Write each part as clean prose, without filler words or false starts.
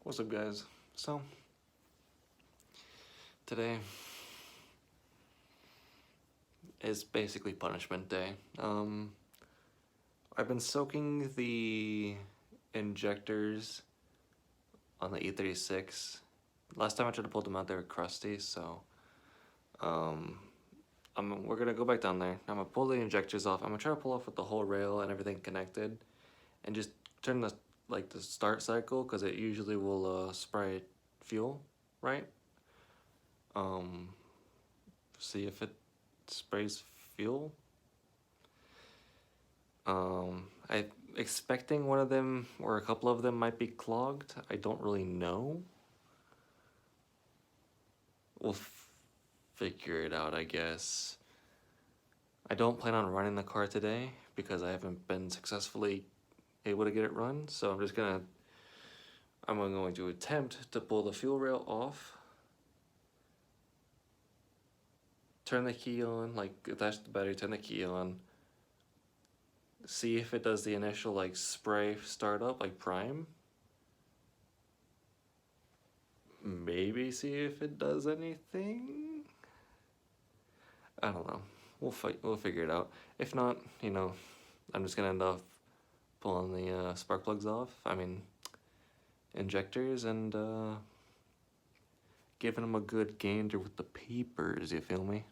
What's up, guys? So, today is basically punishment day. I've been soaking the injectors on the E36. Last time I tried to pull them out, they were crusty, so we're gonna go back down there. I'm gonna pull the injectors off. I'm gonna try to pull off with the whole rail and everything connected, and just turn the start cycle, because it usually will spray fuel, right? See if it sprays fuel. I'm expecting one of them or a couple of them might be clogged. I don't really know. We'll figure it out, I guess. I don't plan on running the car today because I haven't been successfully able to get it run, so I'm going to attempt to pull the fuel rail off, turn the key on, like attach the battery, turn the key on, see if it does the initial like spray startup, like prime. Maybe see if it does anything. I don't know. We'll figure it out. If not, I'm just gonna end up pulling the spark plugs off. I mean, injectors, and giving them a good gander with the papers. You feel me?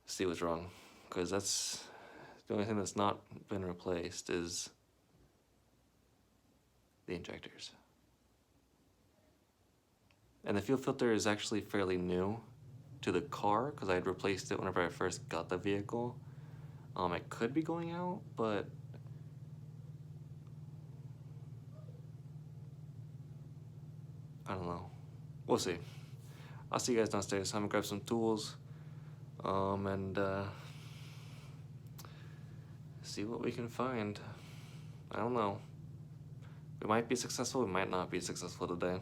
See what's wrong, because that's the only thing that's not been replaced is the injectors. And the fuel filter is actually fairly new to the car, because I had replaced it whenever I first got the vehicle. It could be going out, but I don't know. We'll see. I'll see you guys downstairs. I'm gonna grab some tools, and see what we can find. I don't know. We might be successful, we might not be successful today.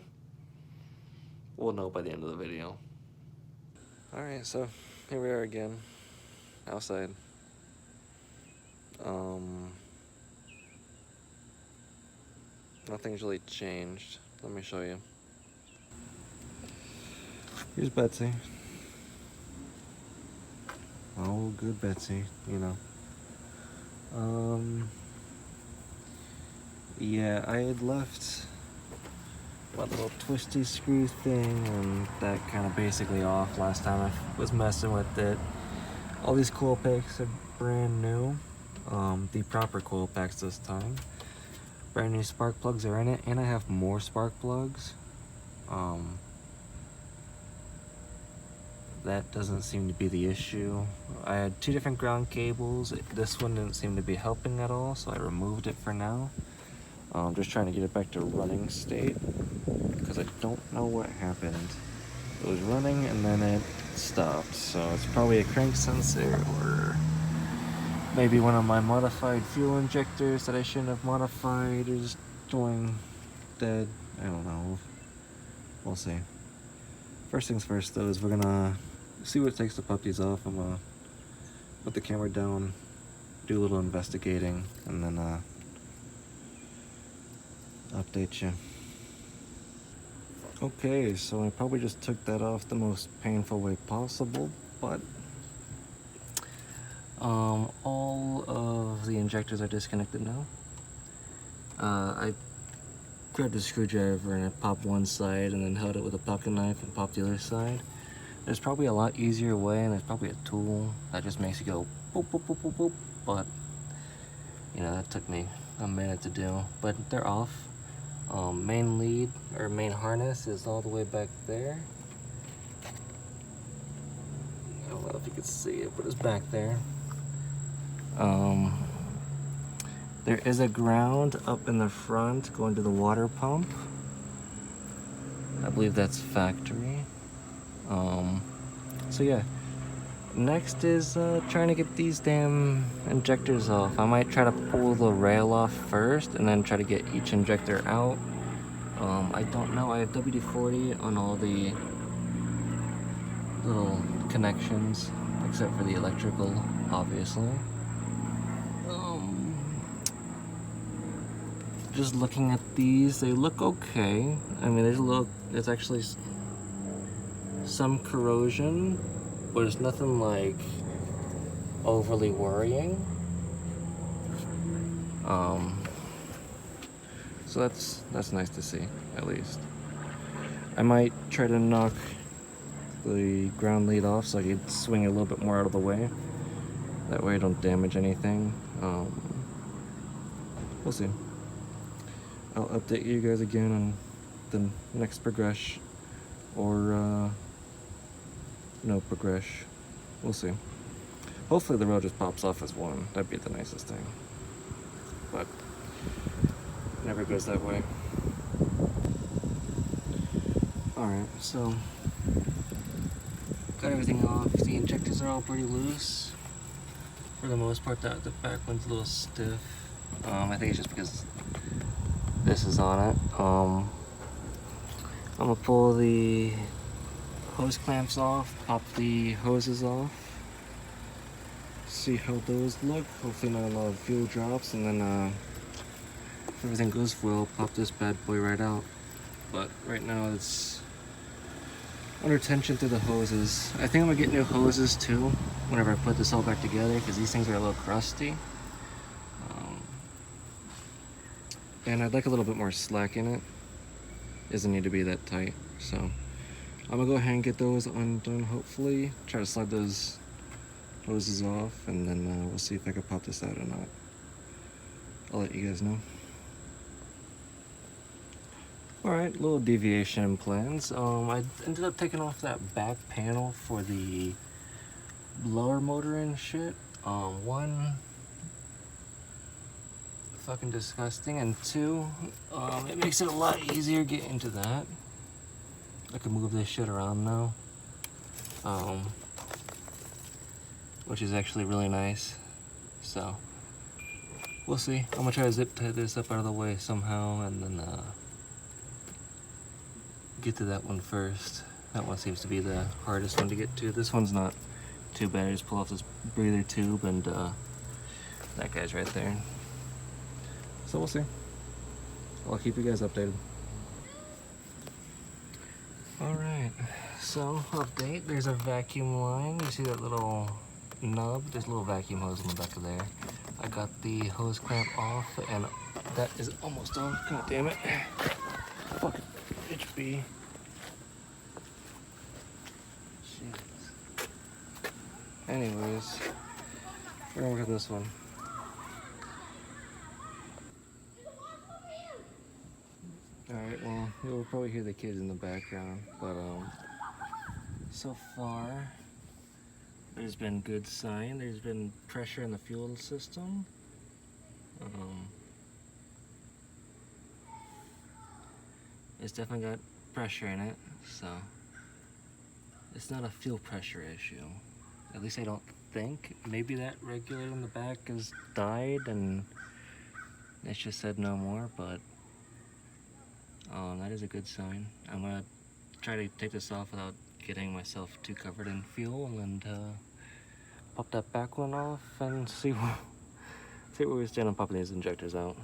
We'll know by the end of the video. Alright, so here we are again, outside. Nothing's really changed. Let me show you. Here's Betsy. Oh, good Betsy, Yeah, I had left my little twisty screw thing, and that kind of basically off last time I was messing with it. All these coil packs are brand new. The proper coil packs this time. Brand new spark plugs are in it, and I have more spark plugs. That doesn't seem to be the issue. I had two different ground cables. This one didn't seem to be helping at all, so I removed it for now. Just trying to get it back to running state, because I don't know what happened. It was running and then it stopped, so it's probably a crank sensor, or maybe one of my modified fuel injectors that I shouldn't have modified is going dead. I don't know. We'll see. First things first, though, is we're gonna see what it takes to pop these off. I'm gonna put the camera down, do a little investigating, and then update you. Okay, so I probably just took that off the most painful way possible, but all of the injectors are disconnected now. I grabbed a screwdriver and I popped one side and then held it with a pocket knife and popped the other side. There's probably a lot easier way, and there's probably a tool that just makes you go boop, boop, boop, boop, boop, but that took me a minute to do, but they're off. Main lead, or main harness, is all the way back there. I don't know if you can see it, but it's back there. There is a ground up in the front going to the water pump. I believe that's factory. So yeah. Next is trying to get these damn injectors off. I might try to pull the rail off first and then try to get each injector out. I don't know. I have WD-40 on all the little connections, except for the electrical, obviously. just looking at these, they look okay. I mean, there's actually some corrosion, but it's nothing like overly worrying. So that's nice to see, at least. I might try to knock the ground lead off so I can swing it a little bit more out of the way. That way I don't damage anything. We'll see. I'll update you guys again on the next progress, or no progress. We'll see. Hopefully the road just pops off as one. That'd be the nicest thing. But it never goes that way. Alright, so got everything off. The injectors are all pretty loose. For the most part, the back one's a little stiff. I think it's just because this is on it. I'm gonna pull the hose clamps off, pop the hoses off, see how those look. Hopefully not a lot of fuel drops, and then if everything goes well, pop this bad boy right out. But right now it's under tension through the hoses. I think I'm gonna get new hoses too whenever I put this all back together, because these things are a little crusty. And I'd like a little bit more slack in it. Doesn't need to be that tight. So I'm gonna go ahead and get those undone, hopefully. Try to slide those hoses off, and then we'll see if I can pop this out or not. I'll let you guys know. Alright, little deviation in plans. I ended up taking off that back panel for the blower motor and shit. One, fucking disgusting, and two, it makes it a lot easier getting into that. I can move this shit around now, which is actually really nice. So we'll see. I'm gonna try to zip tie this up out of the way somehow, and then get to that one first. That one seems to be the hardest one to get to. This one's not too bad. I just pull off this breather tube, and that guy's right there. So we'll see. I'll keep you guys updated. Alright, so update. There's a vacuum line. You see that little nub? There's a little vacuum hose in the back of there. I got the hose clamp off, and that is almost off. God damn it. Fucking HB. Jeez. Anyways, we're gonna look at this one. Alright, well, you'll probably hear the kids in the background, but so far there's been good sign. There's been pressure in the fuel system. It's definitely got pressure in it, so it's not a fuel pressure issue. At least I don't think. Maybe that regulator in the back has died and it's just said no more, but that is a good sign. I'm gonna try to take this off without getting myself too covered in fuel, and pop that back one off and see where we stand on popping these injectors out.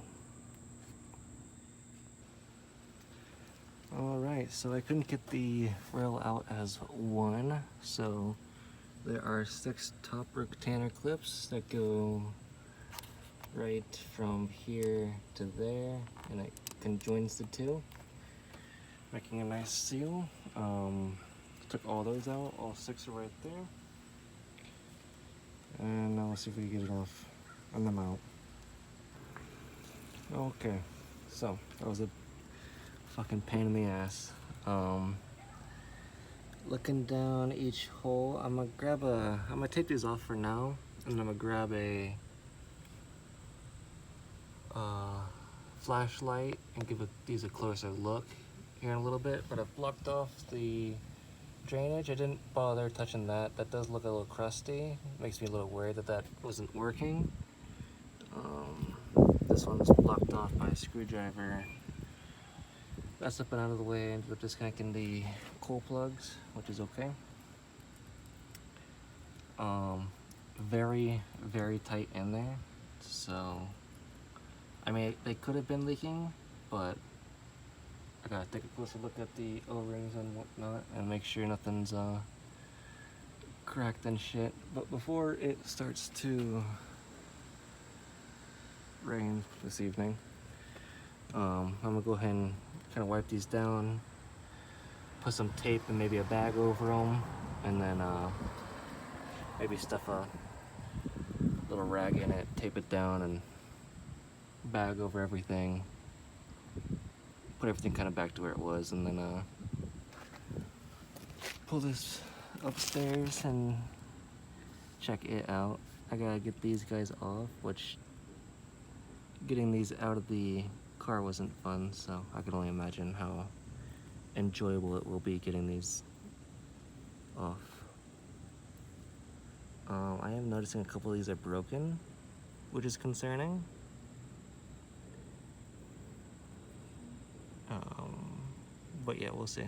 Alright, so I couldn't get the rail out as one, so there are 6 top retainer clips that go right from here to there, and it conjoins the two, making a nice seal. Took all those out, all 6 are right there. And now let's see if we can get it off on the mount. Okay, so that was a fucking pain in the ass. Looking down each hole, I'm gonna take these off for now, and I'm gonna grab a flashlight and give these a closer look here in a little bit. But I've blocked off the drainage. I didn't bother touching that. That does look a little crusty. Makes me a little worried that that wasn't working. This one's blocked off by a screwdriver. That's up and out of the way. I ended up disconnecting the coal plugs, which is okay. Very, very tight in there. So I mean, they could have been leaking, but I gotta take a closer look at the O-rings and whatnot and make sure nothing's cracked and shit. But before it starts to rain this evening, I'm gonna go ahead and kind of wipe these down, put some tape and maybe a bag over them, and then maybe stuff a little rag in it, tape it down, and bag over everything, put everything kind of back to where it was, and then pull this upstairs and check it out. I gotta get these guys off, which getting these out of the car wasn't fun, so I can only imagine how enjoyable it will be getting these off. I am noticing a couple of these are broken, which is concerning. But yeah, we'll see.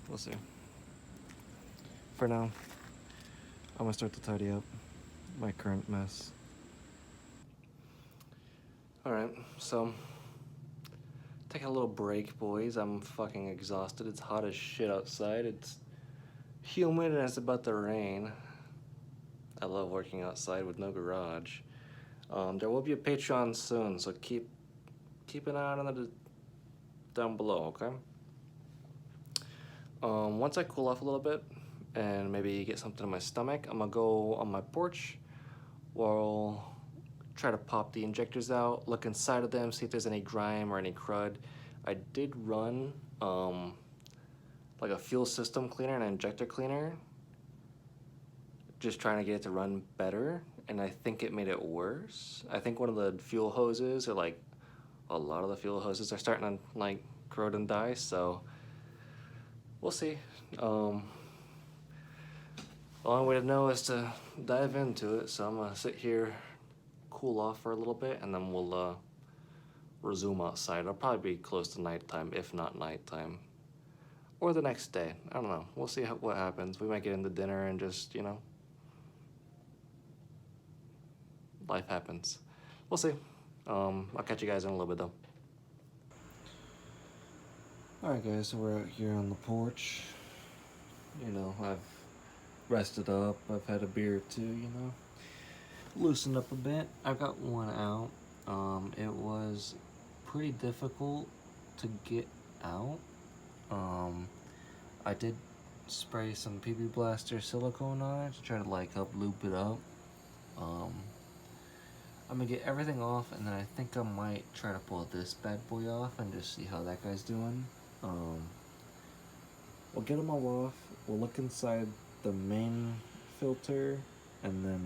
We'll see. For now, I'm gonna start to tidy up my current mess. Alright, so taking a little break, boys. I'm fucking exhausted. It's hot as shit outside. It's humid and it's about to rain. I love working outside with no garage. There will be a Patreon soon, so keep an eye on it down below, okay? Once I cool off a little bit and maybe get something in my stomach, I'm gonna go on my porch. We'll try to pop the injectors out, look inside of them, see if there's any grime or any crud. I did run like a fuel system cleaner and an injector cleaner, just trying to get it to run better, and I think it made it worse. I think one of the fuel hoses, or like a lot of the fuel hoses, are starting to like corrode and die, so we'll see. The only way to know is to dive into it, so I'm gonna sit here, cool off for a little bit, and then we'll resume outside. It'll probably be close to nighttime, if not nighttime, or the next day. I don't know. We'll see what happens. We might get into dinner and just, you know, life happens. We'll see. I'll catch you guys in a little bit though. Alright guys, so we're out here on the porch. You know, I've rested up, I've had a beer or two, you know. Loosened up a bit. I've got one out. It was pretty difficult to get out. I did spray some PB Blaster silicone on it to try to like help loop it up. I'm gonna get everything off, and then I think I might try to pull this bad boy off and just see how that guy's doing. We'll get them all off. We'll look inside the main filter, and then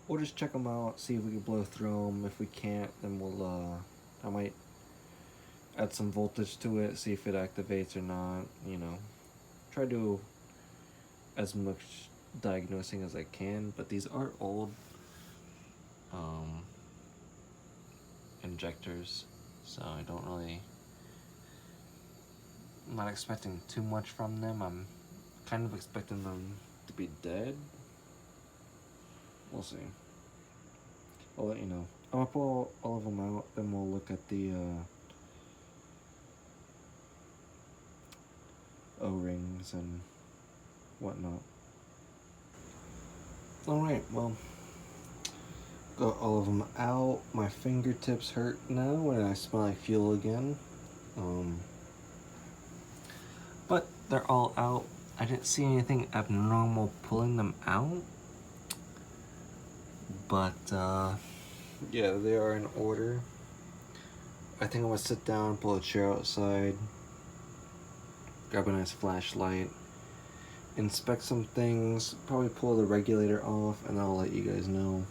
we'll just check them out, see if we can blow through them. If we can't, then we'll I might add some voltage to it, see if it activates or not, you know. Try to do as much diagnosing as I can, but these are old injectors, so I don't really, I'm not expecting too much from them. I'm kind of expecting them to be dead. We'll see. I'll let you know. I'm gonna pull all of them out, then we'll look at the O-rings and whatnot. Alright, well, got all of them out. My fingertips hurt now and I smell like fuel again. But they're all out. I didn't see anything abnormal pulling them out. But yeah, they are in order. I think I'm gonna sit down, pull a chair outside, grab a nice flashlight, inspect some things, probably pull the regulator off, and I'll let you guys know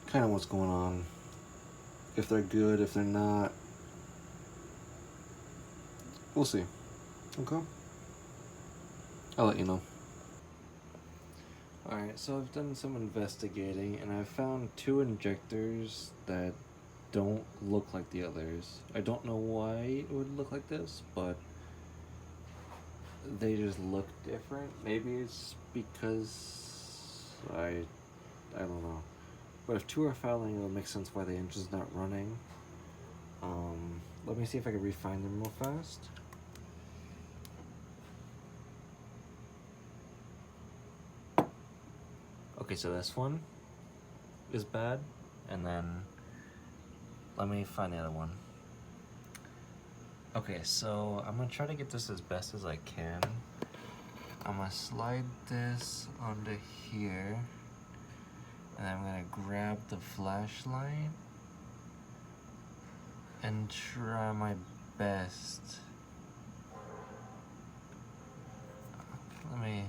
kind of what's going on. If they're good, if they're not, we'll see. Okay? I'll let you know. Alright, so I've done some investigating and I've found two injectors that don't look like the others. I don't know why it would look like this, but they just look different. Maybe it's because I I don't know. But if 2 are fouling, it'll make sense why the engine's not running. Let me see if I can refine them real fast. Okay, so this one is bad, and then let me find the other one. Okay, so I'm gonna try to get this as best as I can. I'm gonna slide this onto here, and I'm gonna grab the flashlight and try my best. Let me...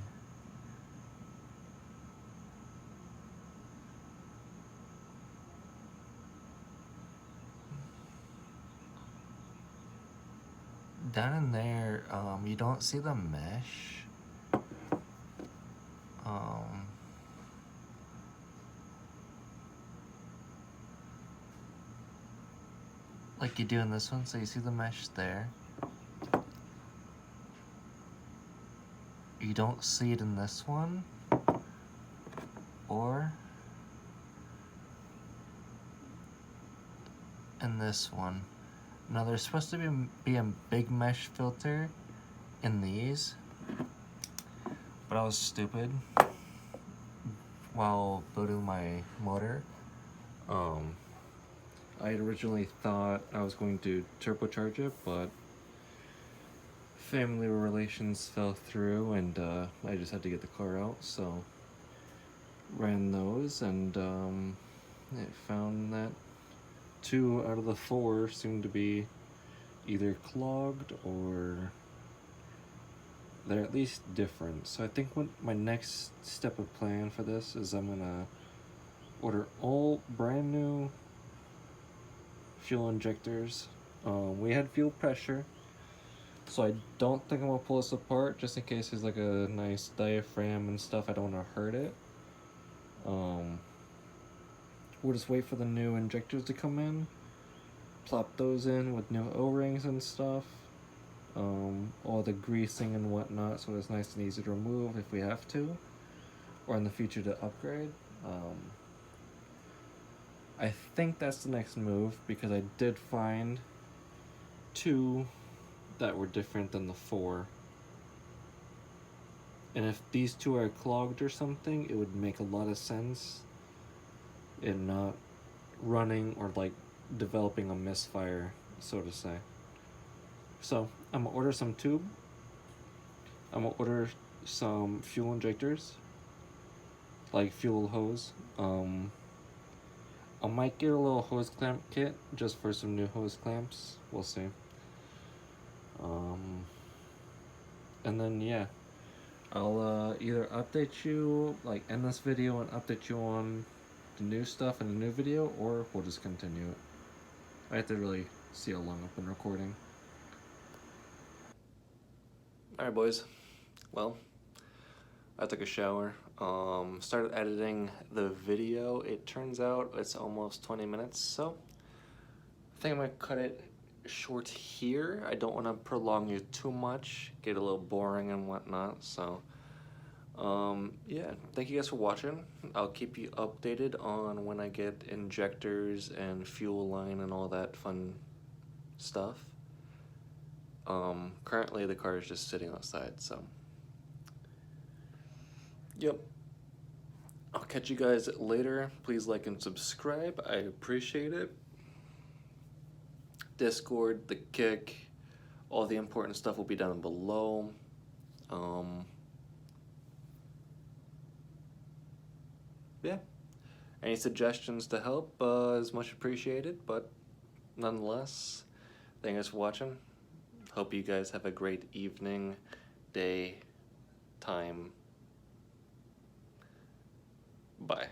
Down in there, you don't see the mesh. Like you do in this one, so you see the mesh there. You don't see it in this one, or in this one. Now there's supposed to be a big mesh filter in these, but I was stupid while building my motor. I had originally thought I was going to turbocharge it, but family relations fell through, and I just had to get the car out, so ran those, and I found that 2 out of the 4 seem to be either clogged or they're at least different. So I think what my next step of plan for this is I'm gonna order all brand new fuel injectors. We had fuel pressure, so I don't think I'm gonna pull this apart, just in case there's like a nice diaphragm and stuff. I don't want to hurt it. We'll just wait for the new injectors to come in, plop those in with new O-rings and stuff, all the greasing and whatnot, so it's nice and easy to remove if we have to, or in the future to upgrade. I think that's the next move, because I did find 2 that were different than the 4. And if these 2 are clogged or something, it would make a lot of sense in not running or like developing a misfire, so to say. So I'm gonna order some tube. I'm gonna order some fuel injectors, like fuel hose. I might get a little hose clamp kit just for some new hose clamps. We'll see. And then yeah, I'll either update you, like end this video and update you on the new stuff in the new video, or we'll just continue it. I have to really see how long I've been recording. Alright boys, well, I took a shower, started editing the video. It turns out it's almost 20 minutes, so I think I'm gonna cut it short here. I don't want to prolong you too much, get a little boring and whatnot, so yeah, thank you guys for watching. I'll keep you updated on when I get injectors and fuel line and all that fun stuff. Currently the car is just sitting outside, so yep. I'll catch you guys later. Please like and subscribe, I appreciate it. Discord, the kick, all the important stuff will be down below. Yeah, any suggestions to help is much appreciated, but nonetheless, thank you guys for watching. Hope you guys have a great evening, day, time. Bye.